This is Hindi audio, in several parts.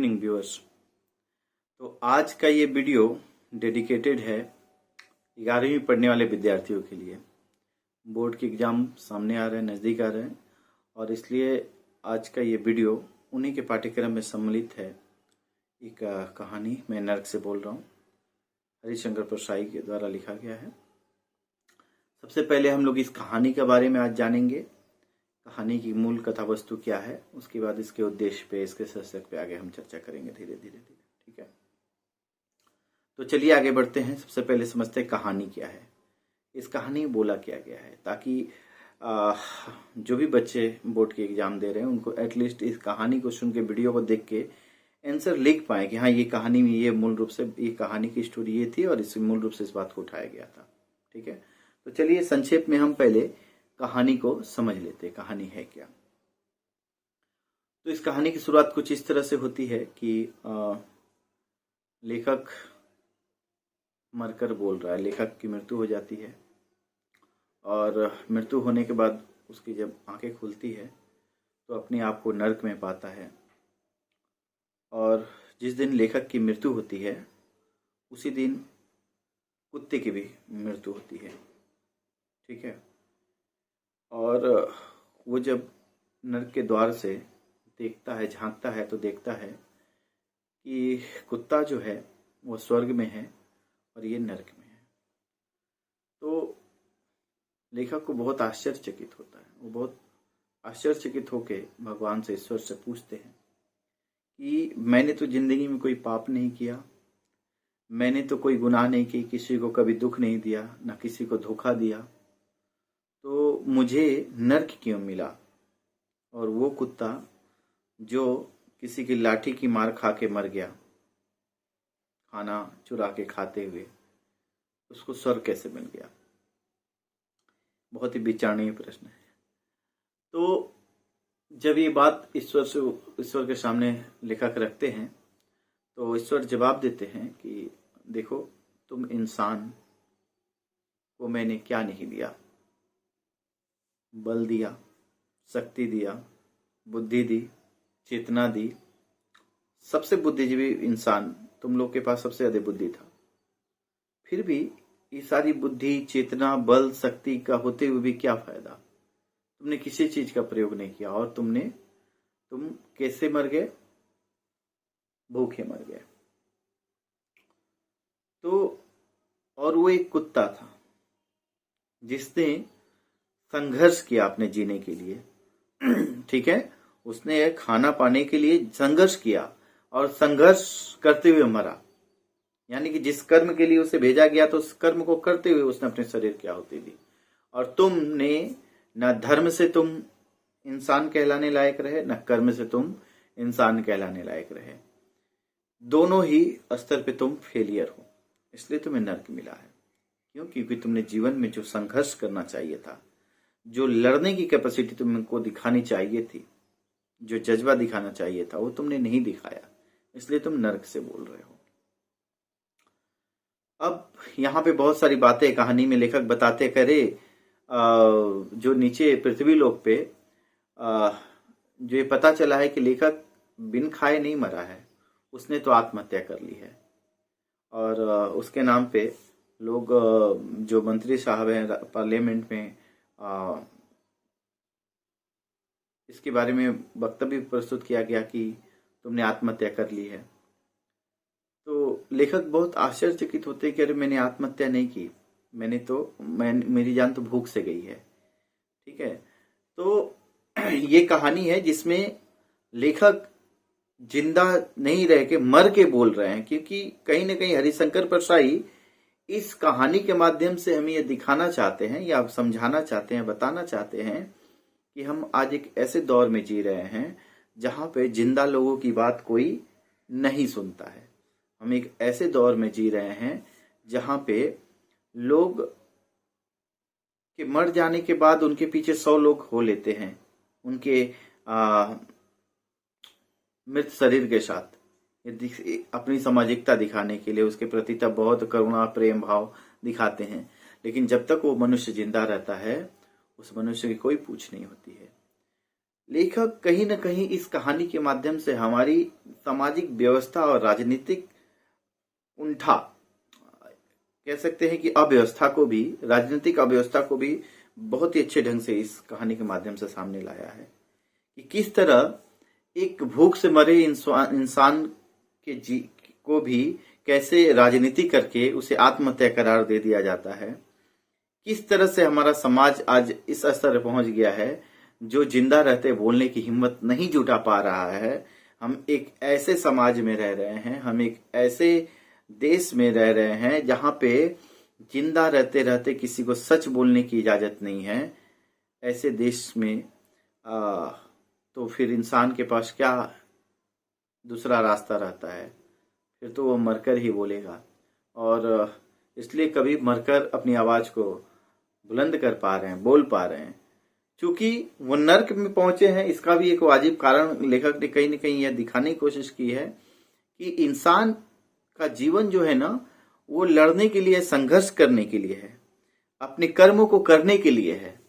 Evening viewers. तो आज का ये वीडियो डेडिकेटेड है 11वीं पढ़ने वाले विद्यार्थियों के लिए। बोर्ड के एग्जाम सामने आ रहे हैं, नज़दीक आ रहे हैं, और इसलिए आज का ये वीडियो उन्हीं के पाठ्यक्रम में सम्मिलित है। एक कहानी, मैं नर्क से बोल रहा हूँ, हरिशंकर परसाई के द्वारा लिखा गया है। सबसे पहले हम लोग इस कहानी के बारे में आज जानेंगे। कहानी की मूल कथा वस्तु क्या है, उसके बाद इसके उद्देश्य पे, इसके शीर्षक पे आगे हम चर्चा करेंगे धीरे धीरे। ठीक है, तो चलिए आगे बढ़ते हैं। सबसे पहले समझते हैं कहानी क्या है, इस कहानी में बोला क्या गया है, ताकि जो भी बच्चे बोर्ड के एग्जाम दे रहे हैं उनको एटलीस्ट इस कहानी को सुन के, वीडियो को देख के आंसर लिख पाए कि हाँ, ये कहानी में ये मूल रूप से, ये कहानी की स्टोरी ये थी और इस मूल रूप से इस बात को उठाया गया था। ठीक है, तो चलिए संक्षेप में हम पहले कहानी को समझ लेते हैं, कहानी है क्या। तो इस कहानी की शुरुआत कुछ इस तरह से होती है कि लेखक मरकर बोल रहा है। लेखक की मृत्यु हो जाती है और मृत्यु होने के बाद उसकी जब आंखें खुलती है तो अपने आप को नर्क में पाता है। और जिस दिन लेखक की मृत्यु होती है उसी दिन कुत्ते की भी मृत्यु होती है। ठीक है, और वो जब नर्क के द्वार से देखता है, झांकता है, तो देखता है कि कुत्ता जो है वो स्वर्ग में है और ये नर्क में है। तो लेखक को बहुत आश्चर्यचकित होता है। वो बहुत आश्चर्यचकित होकर भगवान से, ईश्वर से पूछते हैं कि मैंने तो जिंदगी में कोई पाप नहीं किया, मैंने तो कोई गुनाह नहीं की, किसी को कभी दुख नहीं दिया, ना किसी को धोखा दिया, तो मुझे नर्क क्यों मिला? और वो कुत्ता जो किसी की लाठी की मार खा के मर गया, खाना चुरा के खाते हुए, उसको स्वर्ग कैसे मिल गया? बहुत ही विचारणीय प्रश्न है। तो जब ये बात ईश्वर के सामने लेखक रखते हैं तो ईश्वर जवाब देते हैं कि देखो, तुम इंसान को मैंने क्या नहीं दिया? बल दिया, शक्ति दिया, बुद्धि दी, चेतना दी। सबसे बुद्धिजीवी इंसान तुम लोग के पास सबसे ज्यादा बुद्धि था, फिर भी ये सारी बुद्धि, चेतना, बल, शक्ति का होते हुए भी क्या फायदा? तुमने किसी चीज का प्रयोग नहीं किया और तुम कैसे मर गए? भूखे मर गए। तो और वो एक कुत्ता था जिसने संघर्ष किया अपने जीने के लिए। ठीक है, उसने खाना पाने के लिए संघर्ष किया और संघर्ष करते हुए मरा। यानी कि जिस कर्म के लिए उसे भेजा गया तो उस कर्म को करते हुए उसने अपने शरीर की आहुति दी। और तुमने न धर्म से तुम इंसान कहलाने लायक रहे, न कर्म से तुम इंसान कहलाने लायक रहे। दोनों ही स्तर पे तुम फेलियर हो, इसलिए तुम्हें नर्क मिला है। क्यों? क्योंकि तुमने जीवन में जो संघर्ष करना चाहिए था, जो लड़ने की कैपेसिटी तुमको दिखानी चाहिए थी, जो जज्बा दिखाना चाहिए था, वो तुमने नहीं दिखाया, इसलिए तुम नर्क से बोल रहे हो। अब यहाँ पे बहुत सारी बातें कहानी में लेखक बताते करे। जो नीचे पृथ्वी लोक पे जो ये पता चला है कि लेखक बिन खाए नहीं मरा है, उसने तो आत्महत्या कर ली है। और उसके नाम पे लोग, जो मंत्री साहब हैं पार्लियामेंट में, इसके बारे में वक्तव्य प्रस्तुत किया गया कि तुमने आत्महत्या कर ली है। तो लेखक बहुत आश्चर्यचकित होते कि अरे मैंने आत्महत्या नहीं की, मेरी जान तो भूख से गई है। ठीक है, तो ये कहानी है जिसमें लेखक जिंदा नहीं रह के मर के बोल रहे हैं, क्योंकि कहीं ना कहीं हरिशंकर परसाई इस कहानी के माध्यम से हमें ये दिखाना चाहते हैं, या समझाना चाहते हैं, बताना चाहते हैं कि हम आज एक ऐसे दौर में जी रहे हैं जहां पे जिंदा लोगों की बात कोई नहीं सुनता है। हम एक ऐसे दौर में जी रहे हैं जहां पे लोग के मर जाने के बाद उनके पीछे 100 लोग हो लेते हैं, उनके मृत शरीर के साथ अपनी सामाजिकता दिखाने के लिए, उसके प्रति तब बहुत करुणा, प्रेम भाव दिखाते हैं। लेकिन जब तक वो मनुष्य जिंदा रहता है, उस मनुष्य की कोई पूछ नहीं होती है। लेखक कहीं न कहीं इस कहानी के माध्यम से हमारी सामाजिक व्यवस्था और राजनीतिक उंठा कह सकते हैं कि अव्यवस्था को भी, राजनीतिक अव्यवस्था को भी बहुत ही अच्छे ढंग से इस कहानी के माध्यम से सामने लाया है कि किस तरह एक भूख से मरे इंसान के को भी कैसे राजनीति करके उसे आत्महत्या करार दे दिया जाता है। किस तरह से हमारा समाज आज इस स्तर पर पहुंच गया है जो जिंदा रहते बोलने की हिम्मत नहीं जुटा पा रहा है। हम एक ऐसे समाज में रह रहे हैं, हम एक ऐसे देश में रह रहे हैं जहां पे जिंदा रहते रहते किसी को सच बोलने की इजाजत नहीं है। ऐसे देश में तो फिर इंसान के पास क्या दूसरा रास्ता रहता है, फिर तो वो मरकर ही बोलेगा। और इसलिए कभी मरकर अपनी आवाज को बुलंद कर पा रहे हैं, बोल पा रहे हैं, क्योंकि वो नर्क में पहुंचे हैं। इसका भी एक वाजिब कारण लेखक ने कहीं न कहीं यह दिखाने की कोशिश की है कि इंसान का जीवन जो है ना, वो लड़ने के लिए, संघर्ष करने के लिए है, अपने कर्मों को करने के लिए है।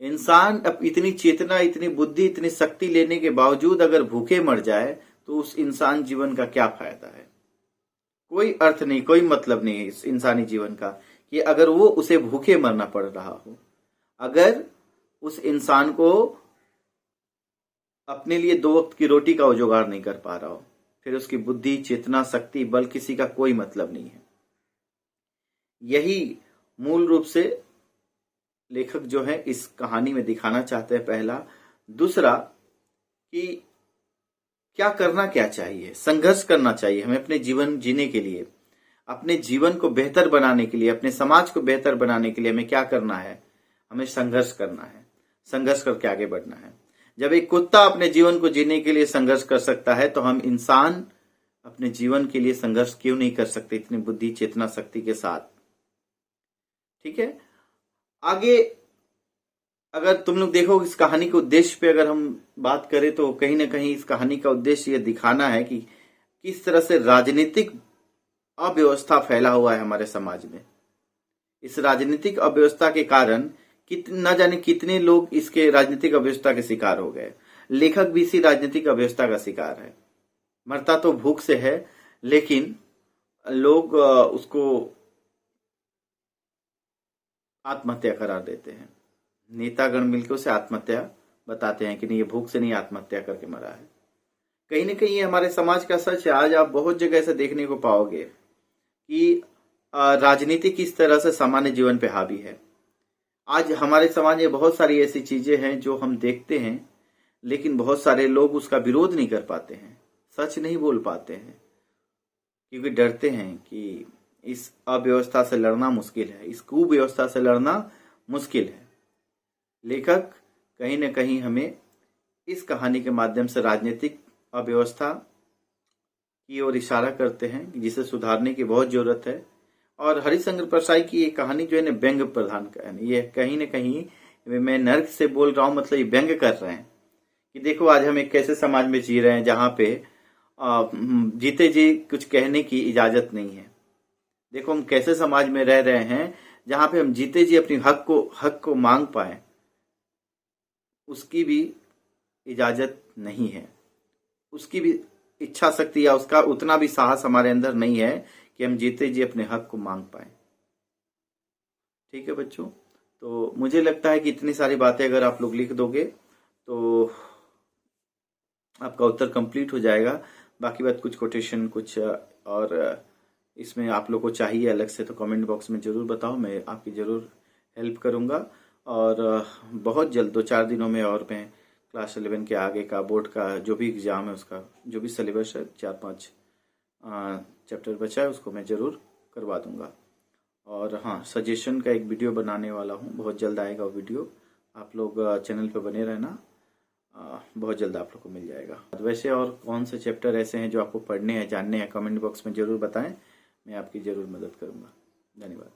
इंसान अब इतनी चेतना, इतनी बुद्धि, इतनी शक्ति लेने के बावजूद अगर भूखे मर जाए तो उस इंसान जीवन का क्या फायदा है? कोई अर्थ नहीं, कोई मतलब नहीं है इस इंसानी जीवन का कि अगर वो उसे भूखे मरना पड़ रहा हो, अगर उस इंसान को अपने लिए 2 वक्त की रोटी का वो जुगाड़ नहीं कर पा रहा हो, फिर उसकी बुद्धि, चेतना, शक्ति, बल किसी का कोई मतलब नहीं है। यही मूल रूप से लेखक जो है इस कहानी में दिखाना चाहते हैं। पहला। दूसरा कि क्या करना क्या चाहिए, संघर्ष करना चाहिए हमें अपने जीवन जीने के लिए, अपने जीवन को बेहतर बनाने के लिए, अपने समाज को बेहतर बनाने के लिए हमें क्या करना है? हमें संघर्ष करना है, संघर्ष करके आगे बढ़ना है। जब एक कुत्ता अपने जीवन को जीने के लिए संघर्ष कर सकता है तो हम इंसान अपने जीवन के लिए संघर्ष क्यों नहीं कर सकते इतनी बुद्धि, चेतना, शक्ति के साथ? ठीक है। आगे अगर तुम लोग देखो इस कहानी के उद्देश्य पे अगर हम बात करें तो कहीं ना कहीं इस कहानी का उद्देश्य ये दिखाना है कि किस तरह से राजनीतिक अव्यवस्था फैला हुआ है हमारे समाज में। इस राजनीतिक अव्यवस्था के कारण न जाने कितने लोग इसके राजनीतिक अव्यवस्था के शिकार हो गए। लेखक भी इसी राजनीतिक अव्यवस्था का शिकार है। मरता तो भूख से है, लेकिन लोग उसको आत्महत्या करार देते हैं। नेतागण मिलकर उसे आत्महत्या बताते हैं कि नहीं, ये भूख से नहीं, आत्महत्या करके मरा है। कहीं ना कहीं ये हमारे समाज का सच है। आज आप बहुत जगह ऐसे देखने को पाओगे कि राजनीति किस तरह से सामान्य जीवन पे हावी है। आज हमारे समाज में बहुत सारी ऐसी चीजें हैं जो हम देखते हैं, लेकिन बहुत सारे लोग उसका विरोध नहीं कर पाते हैं, सच नहीं बोल पाते हैं, क्योंकि डरते हैं कि इस अव्यवस्था से लड़ना मुश्किल है, इस कुव्यवस्था से लड़ना मुश्किल है। लेखक कहीं न कहीं हमें इस कहानी के माध्यम से राजनीतिक अव्यवस्था की ओर इशारा करते हैं जिसे सुधारने की बहुत जरूरत है। और हरिशंकर परसाई की ये कहानी जो है ना, व्यंग प्रधान कहानी। ये कहीं न कहीं मैं नर्क से बोल रहा हूं, मतलब ये व्यंग कर रहे हैं कि देखो आज हम एक कैसे समाज में जी रहे हैं जहां पे जीते जी कुछ कहने की इजाजत नहीं है। देखो हम कैसे समाज में रह रहे हैं जहां पे हम जीते जी अपनी हक को मांग पाए, उसकी भी इजाजत नहीं है, उसकी भी इच्छा शक्ति या उसका उतना भी साहस हमारे अंदर नहीं है कि हम जीते जी अपने हक को मांग पाए। ठीक है बच्चों, तो मुझे लगता है कि इतनी सारी बातें अगर आप लोग लिख दोगे तो आपका उत्तर कंप्लीट हो जाएगा। बाकी बात कुछ कोटेशन कुछ और इसमें आप लोग को चाहिए अलग से तो कमेंट बॉक्स में जरूर बताओ, मैं आपकी जरूर हेल्प करूंगा। और बहुत जल्द 2-4 दिनों में और मैं क्लास 11 के आगे का बोर्ड का जो भी एग्जाम है उसका जो भी सिलेबस है 4-5 चैप्टर बचा है उसको मैं जरूर करवा दूंगा। और हाँ, सजेशन का एक वीडियो बनाने वाला हूँ, बहुत जल्द आएगा वो वीडियो। आप लोग चैनल पे बने रहना, बहुत जल्द आप लोग को मिल जाएगा। वैसे और कौन से चैप्टर ऐसे हैं जो आपको पढ़ने हैं, जानने हैं, कमेंट बॉक्स में जरूर बताएं, मैं आपकी जरूर मदद करूंगा। धन्यवाद।